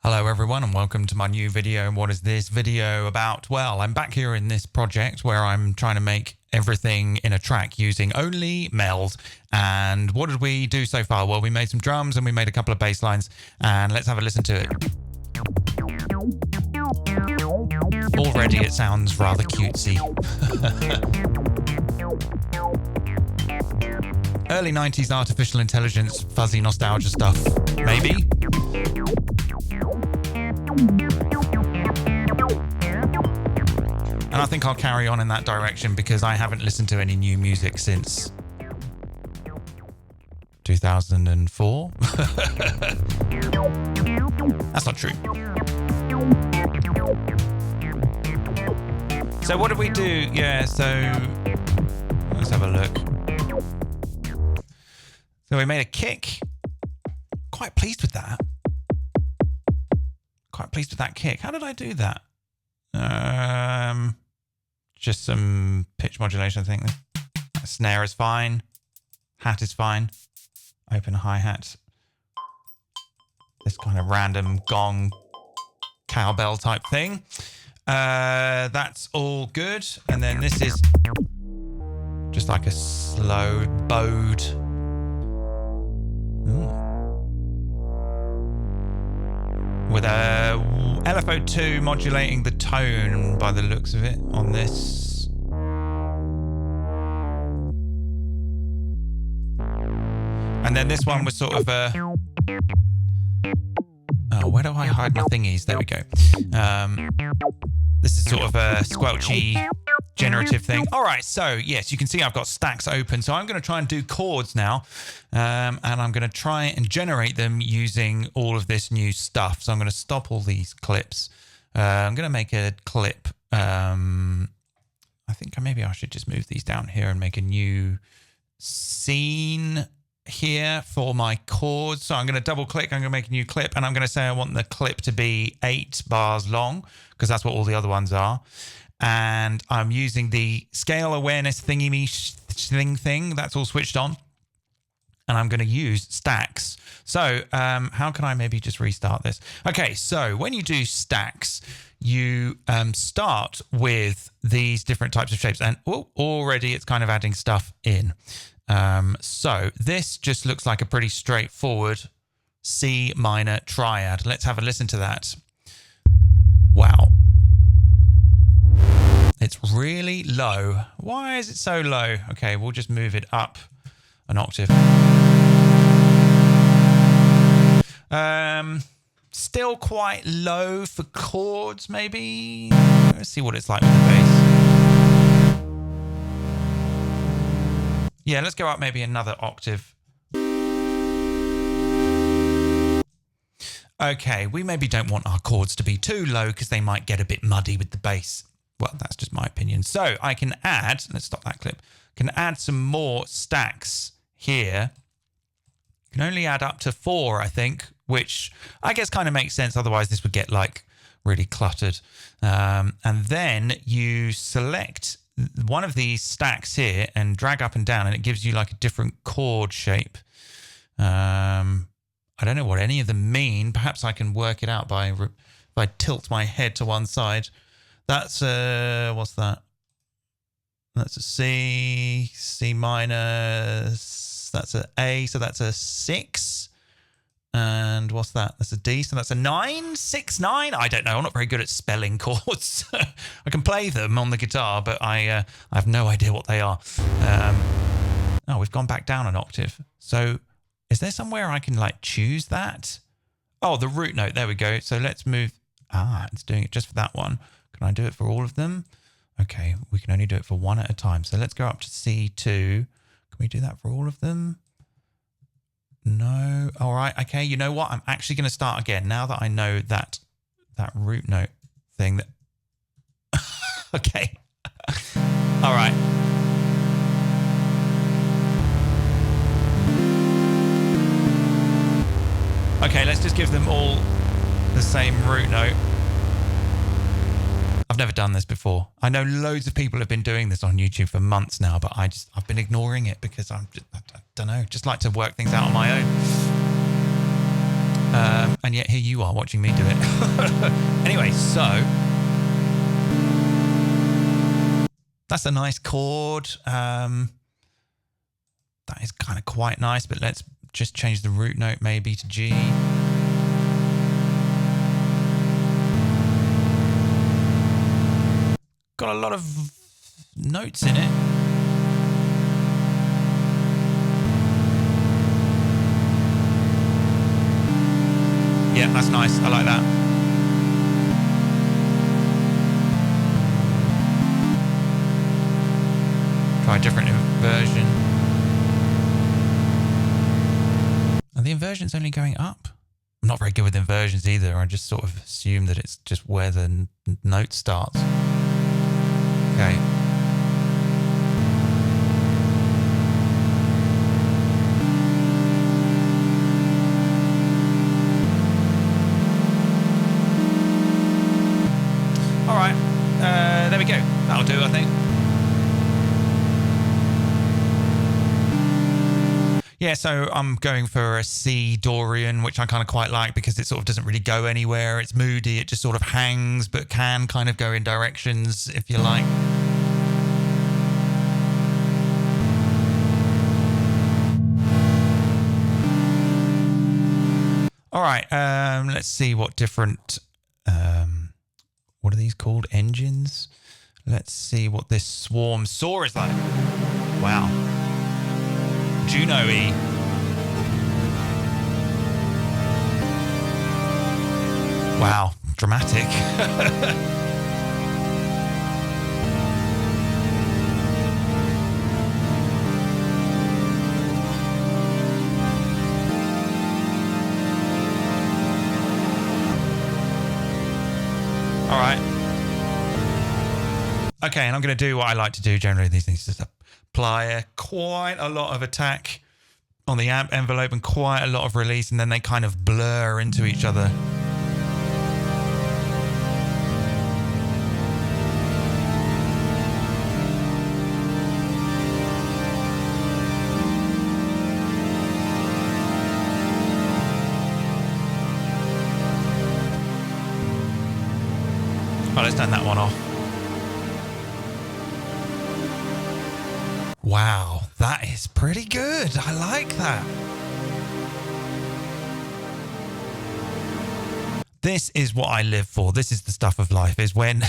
Hello everyone and welcome to my new video. What is this video about? Well, I'm back here in this project where I'm trying to make everything in a track using only Meld. And what did we do so far? Well, we made some drums and we made a couple of bass lines, and let's have a listen to it. Already it sounds rather cutesy. Early 90s artificial intelligence, fuzzy nostalgia stuff, maybe? And I think I'll carry on in that direction because I haven't listened to any new music since 2004. That's not true. So what did we do? Yeah, so let's have a look. So we made a kick. Quite pleased with that. Quite pleased with that kick. How did I do that? Just some pitch modulation, I think. Snare is fine. Hat is fine. Open hi-hat. This kind of random gong cowbell type thing. That's all good. And then this is just like a slow bowed. With a LFO2 modulating the tone by the looks of it on this. And then this one was sort of a... Oh, where do I hide my thingies? There we go. This is sort of a squelchy generative thing. All right, so yes, you can see I've got stacks open. So I'm going to try and do chords now. And I'm going to try and generate them using all of this new stuff. So I'm going to stop all these clips. I'm going to make a clip. I think maybe I should just move these down here and make a new scene here for my chords. So I'm going to double click. I'm going to make a new clip and I'm going to say I want the clip to be 8 bars long because that's what all the other ones are. And I'm using the scale awareness thing. That's all switched on. And I'm going to use stacks. So how can I maybe just restart this? Okay, so when you do stacks, you start with these different types of shapes. And already it's kind of adding stuff in. So this just looks like a pretty straightforward C minor triad. Let's have a listen to that. Wow. It's really low. Why is it so low? Okay, we'll just move it up an octave. Still quite low for chords, maybe. Let's see what it's like with the bass. Yeah, let's go up maybe another octave. Okay, we maybe don't want our chords to be too low because they might get a bit muddy with the bass. Well, that's just my opinion. So I can add, let's stop that clip, can add some more stacks here. Can only add up to 4, I think, which I guess kind of makes sense. Otherwise, this would get like really cluttered. And then you select one of these stacks here and drag up and down, and it gives you like a different chord shape. I don't know what any of them mean. Perhaps I can work it out by if I tilt my head to one side. That's what's that? That's a C, C minor. That's an A, so that's a 6. And what's that? That's a D, so that's a 9, 6, 9. I don't know. I'm not very good at spelling chords. I can play them on the guitar, but I have no idea what they are. Oh, we've gone back down an octave. So is there somewhere I can like choose that? Oh, the root note. There we go. So let's move. It's doing it just for that one. Can I do it for all of them? Okay, we can only do it for one at a time. So let's go up to C2. Can we do that for all of them? No. All right. Okay, you know what? I'm actually going to start again now that I know that root note thing. That okay. All right. Okay, let's just give them all the same root note. I've never done this before. I know loads of people have been doing this on YouTube for months now, but I've been ignoring it because I don't know, just like to work things out on my own. And yet here you are watching me do it. Anyway, so that's a nice chord. That is kind of quite nice, but let's just change the root note maybe to G. Got a lot of notes in it. Yeah, that's nice. I like that. Try a different inversion. And the inversion's only going up. I'm not very good with inversions either. I just sort of assume that it's just where the note starts. Okay. All right, there we go. That'll do, I think. Yeah, so I'm going for a C Dorian, which I kind of quite like because it sort of doesn't really go anywhere. It's moody, it just sort of hangs, but can kind of go in directions if you like. All right, let's see what different... what are these called? Engines? Let's see what this swarm saw is like. Wow. Juno-y. Wow, dramatic. All right. Okay, and I'm going to do what I like to do generally. These things just apply quite a lot of attack on the amp envelope and quite a lot of release, and then they kind of blur into each other. Well, let's turn that one off. Wow, that is pretty good. I like that. This is what I live for. This is the stuff of life, is when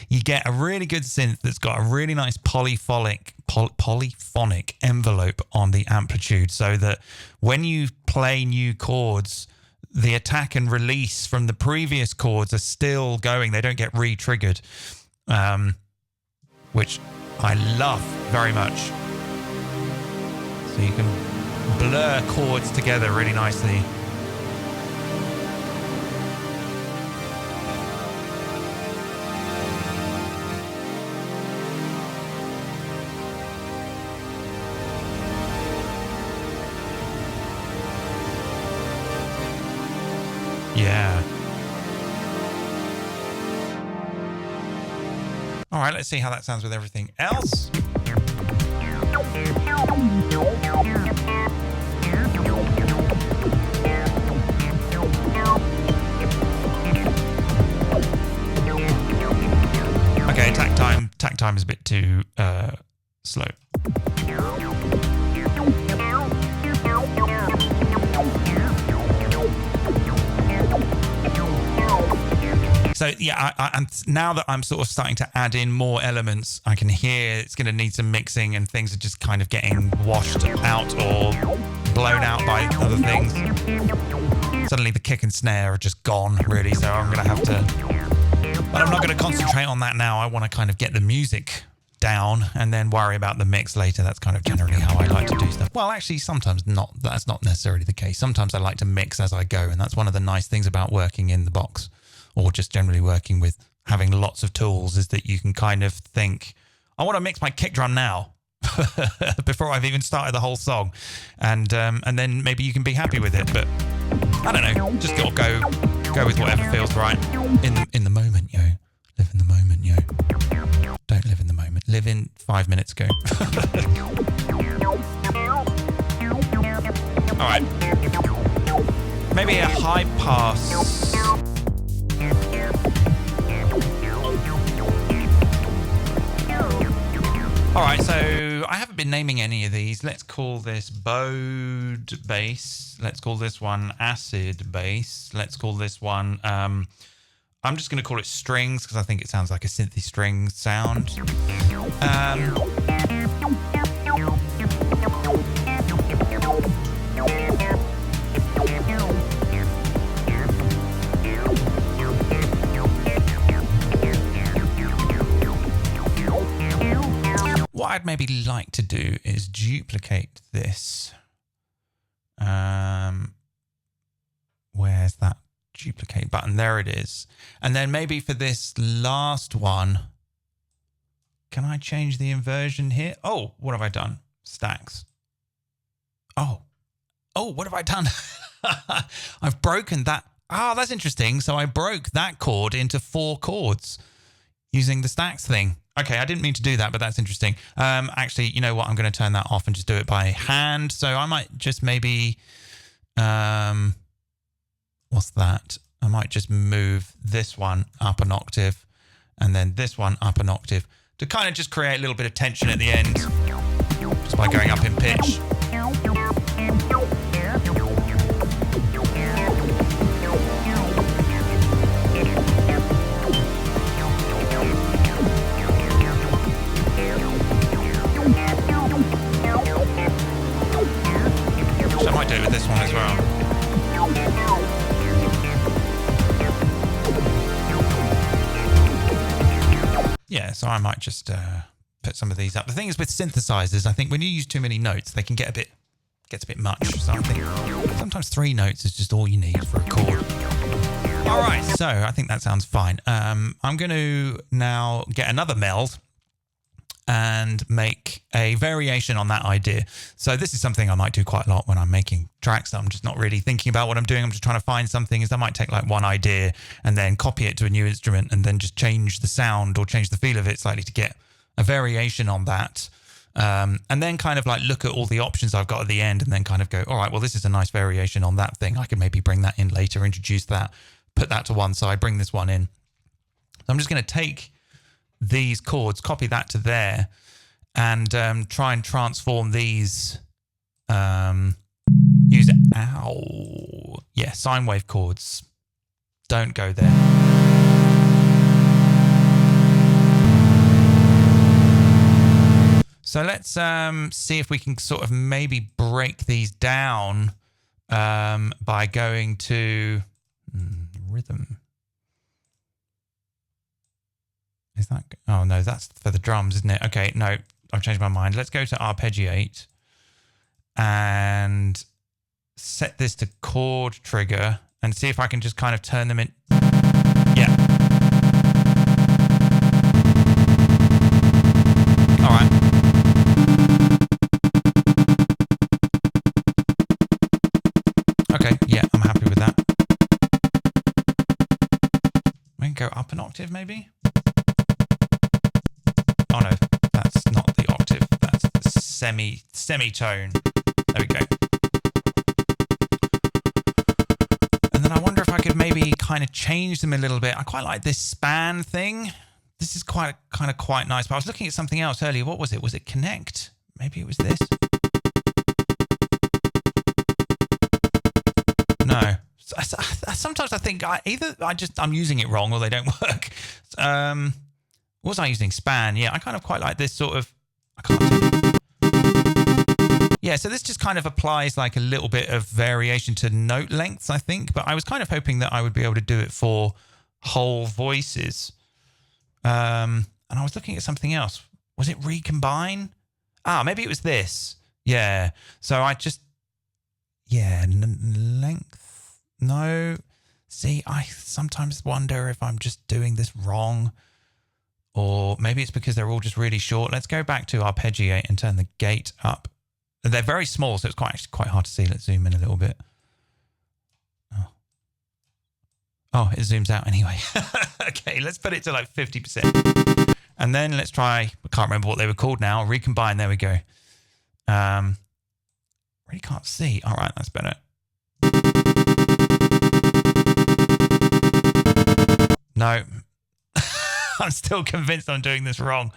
you get a really good synth that's got a really nice polyphonic envelope on the amplitude, so that when you play new chords, the attack and release from the previous chords are still going. They don't get re-triggered, which I love very much. So you can blur chords together really nicely. Yeah. All right, let's see how that sounds with everything else. Okay, attack time is a bit too slow. So yeah, and now that I'm sort of starting to add in more elements, I can hear it's going to need some mixing, and things are just kind of getting washed out or blown out by other things. Suddenly the kick and snare are just gone, really, so I'm going to have to... But I'm not going to concentrate on that now. I want to kind of get the music down and then worry about the mix later. That's kind of generally how I like to do stuff. Well, actually, sometimes not. That's not necessarily the case. Sometimes I like to mix as I go, and that's one of the nice things about working in the box, or just generally working with having lots of tools, is that you can kind of think, I want to mix my kick drum now before I've even started the whole song. And then maybe you can be happy with it. But I don't know, just got to go with whatever feels right in the moment, yo. Live in the moment, yo. Don't live in the moment. Live in 5 minutes ago. All right. Maybe a high pass. All right, so I haven't been naming any of these. Let's call this bowed bass. Let's call this one acid bass. Let's call this one, I'm just going to call it strings because I think it sounds like a synthy string sound. What I'd maybe like to do is duplicate this. Where's that duplicate button? There it is. And then maybe for this last one, can I change the inversion here? Oh, what have I done? Stacks. Oh, what have I done? I've broken that. Oh, that's interesting. So I broke that chord into 4 chords using the stacks thing. Okay, I didn't mean to do that, but that's interesting. Actually, you know what? I'm going to turn that off and just do it by hand. So I might just maybe, what's that? I might just move this one up an octave and then this one up an octave to kind of just create a little bit of tension at the end just by going up in pitch. So I might do it with this one as well. Yeah, so I might just put some of these up. The thing is with synthesizers, I think when you use too many notes, they can gets a bit much. So I think sometimes 3 notes is just all you need for a chord. All right, so I think that sounds fine. I'm going to now get another meld and make a variation on that idea. So this is something I might do quite a lot when I'm making tracks that I'm just not really thinking about what I'm doing. I'm just trying to find something. Is I might take like one idea and then copy it to a new instrument and then just change the sound or change the feel of it slightly to get a variation on that. And then kind of like look at all the options I've got at the end and then kind of go, all right, well, this is a nice variation on that thing. I can maybe bring that in later, introduce that, put that to one side, bring this one in. So I'm just going to take these chords, copy that to there, and try and transform these, use sine wave chords. Don't go there. So let's see if we can sort of maybe break these down by going to rhythm. Is that? Oh no, that's for the drums, isn't it? Okay, no, I've changed my mind. Let's go to arpeggiate and set this to chord trigger and see if I can just kind of turn them in. Yeah. All right. Okay, yeah, I'm happy with that. We can go up an octave maybe. Oh no, that's not the octave. That's the semitone. There we go. And then I wonder if I could maybe kind of change them a little bit. I quite like this span thing. This is quite nice. But I was looking at something else earlier. What was it? Was it connect? Maybe it was this. No. Sometimes I think I'm using it wrong or they don't work. What was I using? Span. Yeah, I kind of quite like this sort of. I can't. Yeah, so this just kind of applies like a little bit of variation to note lengths, I think. But I was kind of hoping that I would be able to do it for whole voices. And I was looking at something else. Was it recombine? Maybe it was this. Yeah. So I just. Yeah, length. No. See, I sometimes wonder if I'm just doing this wrong. Or maybe it's because they're all just really short. Let's go back to arpeggiate and turn the gate up. They're very small, so it's quite hard to see. Let's zoom in a little bit. Oh, it zooms out anyway. Okay, let's put it to like 50%. And then let's try, I can't remember what they were called now. Recombine, there we go. Really can't see. All right, that's better. No. I'm still convinced I'm doing this wrong.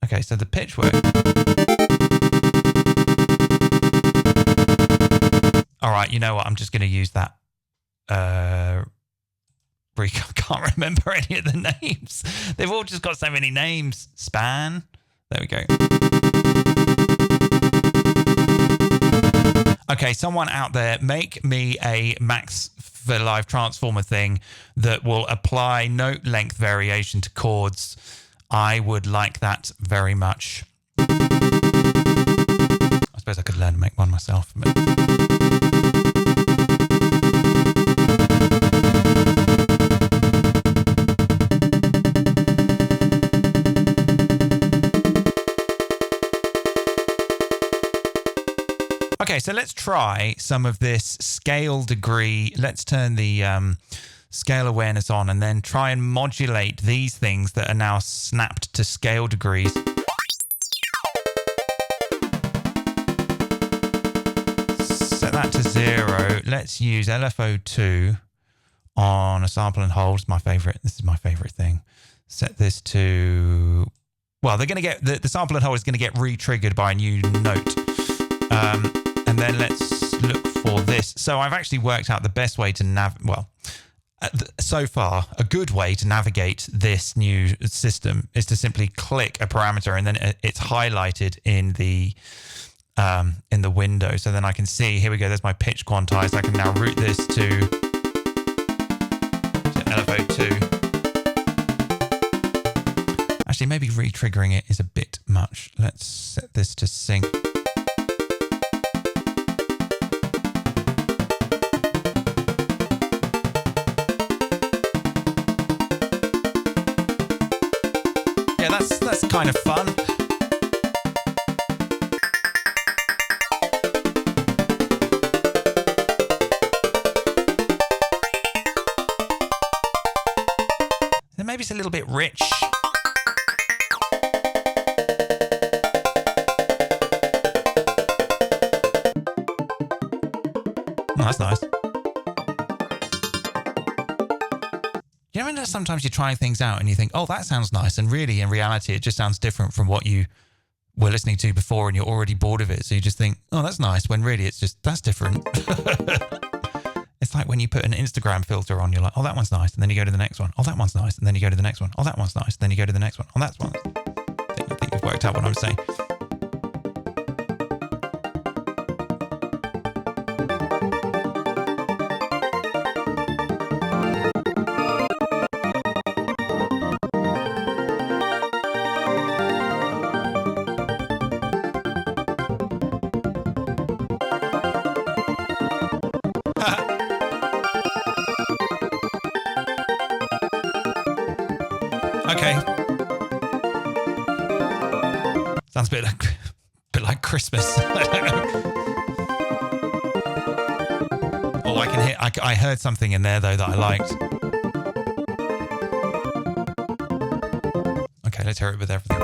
Okay, so the pitch work. All right, you know what? I'm just going to use that. I can't remember any of the names. They've all just got so many names. Span. There we go. Okay, someone out there, make me a Max for Live Transformer thing that will apply note length variation to chords. I would like that very much. I suppose I could learn to make one myself. But... Okay, so let's try some of this scale degree. Let's turn the scale awareness on and then try and modulate these things that are now snapped to scale degrees. Set that to 0. Let's use LFO2 on a sample and hold. It's my favorite. This is my favorite thing. Set this to, well, they're going to get, the sample and hold is going to get re-triggered by a new note. And then let's look for this. So I've actually worked out the best way to so far, a good way to navigate this new system is to simply click a parameter and then it's highlighted in the window. So then I can see, here we go, there's my pitch quantized. I can now route this to LFO2. Actually, maybe re-triggering it is a bit much. Let's set this to sync. That's kind of fun. Then maybe it's a little bit rich. Oh, that's nice. You know, when sometimes you're trying things out and you think, oh, that sounds nice. And really, in reality, it just sounds different from what you were listening to before and you're already bored of it. So you just think, oh, that's nice. When really, it's just, that's different. It's like when you put an Instagram filter on, you're like, oh, that one's nice. And then you go to the next one. Oh, that one's nice. And then you go to the next one. Oh, that one's nice. Then you go to the next one. Oh, that's one. I think you've worked out what I'm saying. Okay. Sounds a bit like Christmas. I don't know. Oh, I can hear. I heard something in there though that I liked. Okay, let's hear it with everything.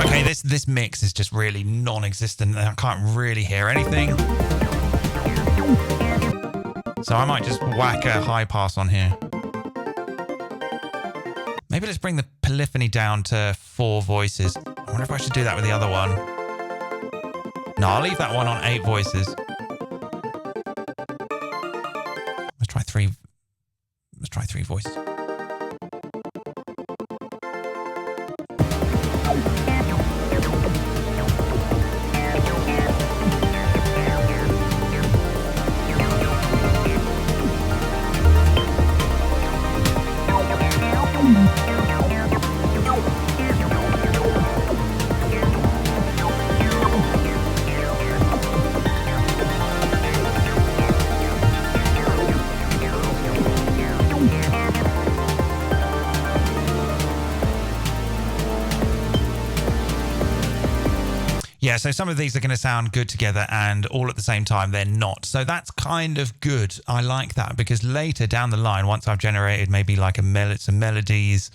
Okay, this mix is just really non-existent. I can't really hear anything. So I might just whack a high pass on here. Maybe let's bring the polyphony down to 4 voices. I wonder if I should do that with the other one. No, I'll leave that one on 8 voices. Let's try 3. Let's try 3 voices. Yeah, so some of these are going to sound good together and all at the same time they're not. So that's kind of good. I like that because later down the line, once I've generated maybe like some melodies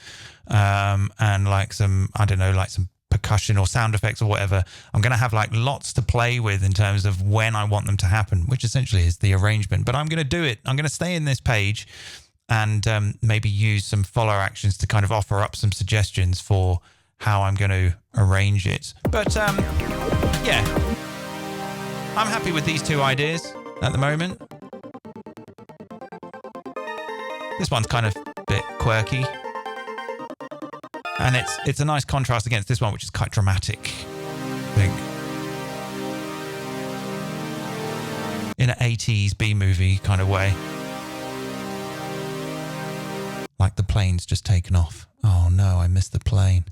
and like some, I don't know, like some percussion or sound effects or whatever. I'm going to have like lots to play with in terms of when I want them to happen, which essentially is the arrangement. But I'm going to do it. I'm going to stay in this page and maybe use some follow actions to kind of offer up some suggestions for how I'm going to arrange it. But yeah, I'm happy with these two ideas at the moment. This one's kind of a bit quirky. And it's a nice contrast against this one, which is quite dramatic, I think. In an 80s B-movie kind of way. Like the plane's just taken off. Oh no, I missed the plane.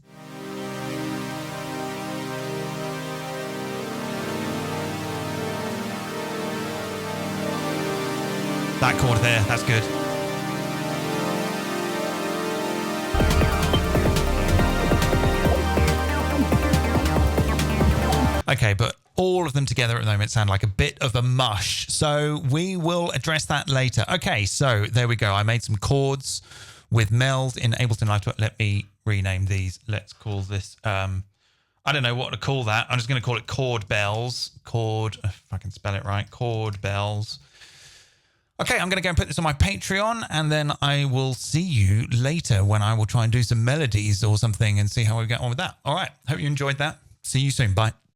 That chord there, that's good. Okay, but all of them together at the moment sound like a bit of a mush. So we will address that later. Okay, so there we go. I made some chords with Meld in Ableton Live. Let me rename these. Let's call this, I don't know what to call that. I'm just going to call it chord bells. Chord, if I can spell it right, chord bells. Okay, I'm going to go and put this on my Patreon, and then I will see you later when I will try and do some melodies or something and see how we get on with that. All right, hope you enjoyed that. See you soon. Bye.